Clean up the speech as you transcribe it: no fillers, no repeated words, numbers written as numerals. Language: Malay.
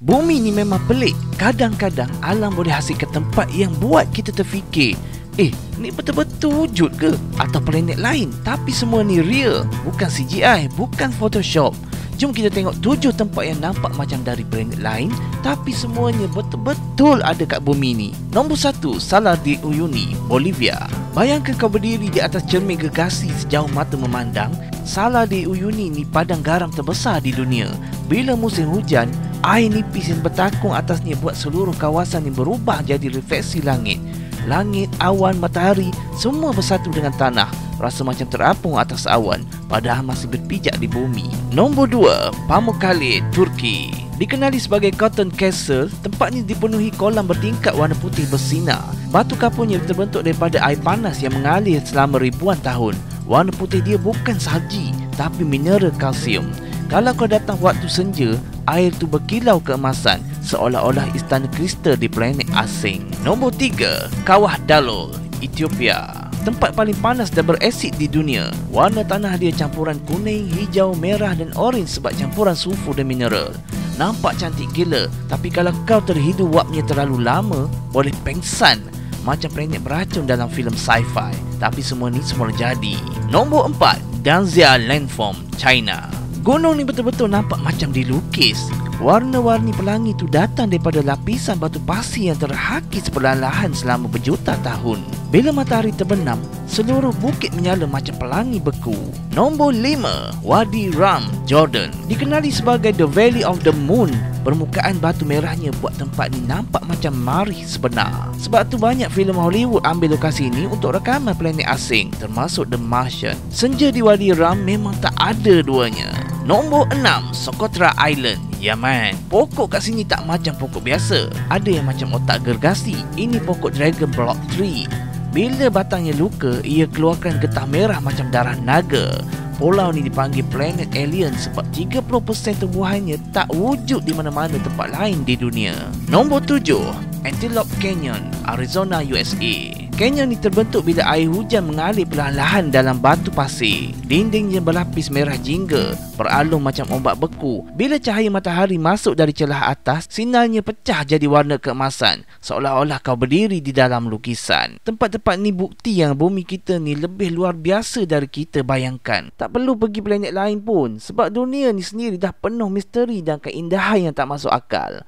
Bumi ni memang pelik. Kadang-kadang alam boleh hasilkan tempat yang buat kita terfikir, ni betul-betul wujud ke? Atau planet lain? Tapi semua ni real, bukan CGI, bukan Photoshop. Jom kita tengok 7 tempat yang nampak macam dari planet lain, tapi semuanya betul-betul ada kat bumi ni. Nombor 1, Salar de Uyuni, Bolivia. Bayangkan kau berdiri di atas cermin gergasi sejauh mata memandang. Salar de Uyuni ni padang garam terbesar di dunia. Bila musim hujan, air nipis yang bertakung atasnya buat seluruh kawasan yang berubah jadi refleksi langit. Langit, awan, matahari, semua bersatu dengan tanah. Rasa macam terapung atas awan, padahal masih berpijak di bumi. Nombor 2, Pamukkale, Turki. Dikenali sebagai Cotton Castle, tempat ini dipenuhi kolam bertingkap warna putih bersinar. Batu kapurnya terbentuk daripada air panas yang mengalir selama ribuan tahun. Warna putih dia bukan salji, tapi mineral kalsium. Kalau kau datang waktu senja, air tu berkilau keemasan, seolah-olah istana kristal di planet asing. Nombor 3, Kawah Dalol, Ethiopia. Tempat paling panas dan berasid di dunia. Warna tanah dia campuran kuning, hijau, merah dan orange sebab campuran sulfur dan mineral. Nampak cantik gila, tapi kalau kau terhidu wapnya terlalu lama, boleh pengsan macam planet beracun dalam filem sci-fi. Tapi semua ni semula jadi. Nombor 4, Danxia Landform, China. Gunung ni betul-betul nampak macam dilukis. Warna-warni pelangi tu datang daripada lapisan batu pasir yang terhakis perlahan-lahan selama berjuta tahun. Bila matahari terbenam, seluruh bukit menyala macam pelangi beku. Nombor 5, Wadi Rum, Jordan. Dikenali sebagai The Valley of the Moon. Permukaan batu merahnya buat tempat ni nampak macam marih sebenar. Sebab tu banyak filem Hollywood ambil lokasi ni untuk rakaman planet asing, termasuk The Martian. Senja di Wadi Rum memang tak ada duanya. Nombor 6, Socotra Island, Yaman. Pokok kat sini tak macam pokok biasa. Ada yang macam otak gergasi. Ini pokok Dragon Block Tree. Bila batangnya luka, ia keluarkan getah merah macam darah naga. Pulau ni dipanggil planet alien sebab 30% tumbuhannya tak wujud di mana-mana tempat lain di dunia. Nombor 7, Antelope Canyon, Arizona, USA. Canyon ni terbentuk bila air hujan mengalir perlahan-lahan dalam batu pasir. Dindingnya berlapis merah jingga, beralung macam ombak beku. Bila cahaya matahari masuk dari celah atas, sinarnya pecah jadi warna keemasan, seolah-olah kau berdiri di dalam lukisan. Tempat-tempat ni bukti yang bumi kita ni lebih luar biasa dari kita bayangkan. Tak perlu pergi planet lain pun, sebab dunia ni sendiri dah penuh misteri dan keindahan yang tak masuk akal.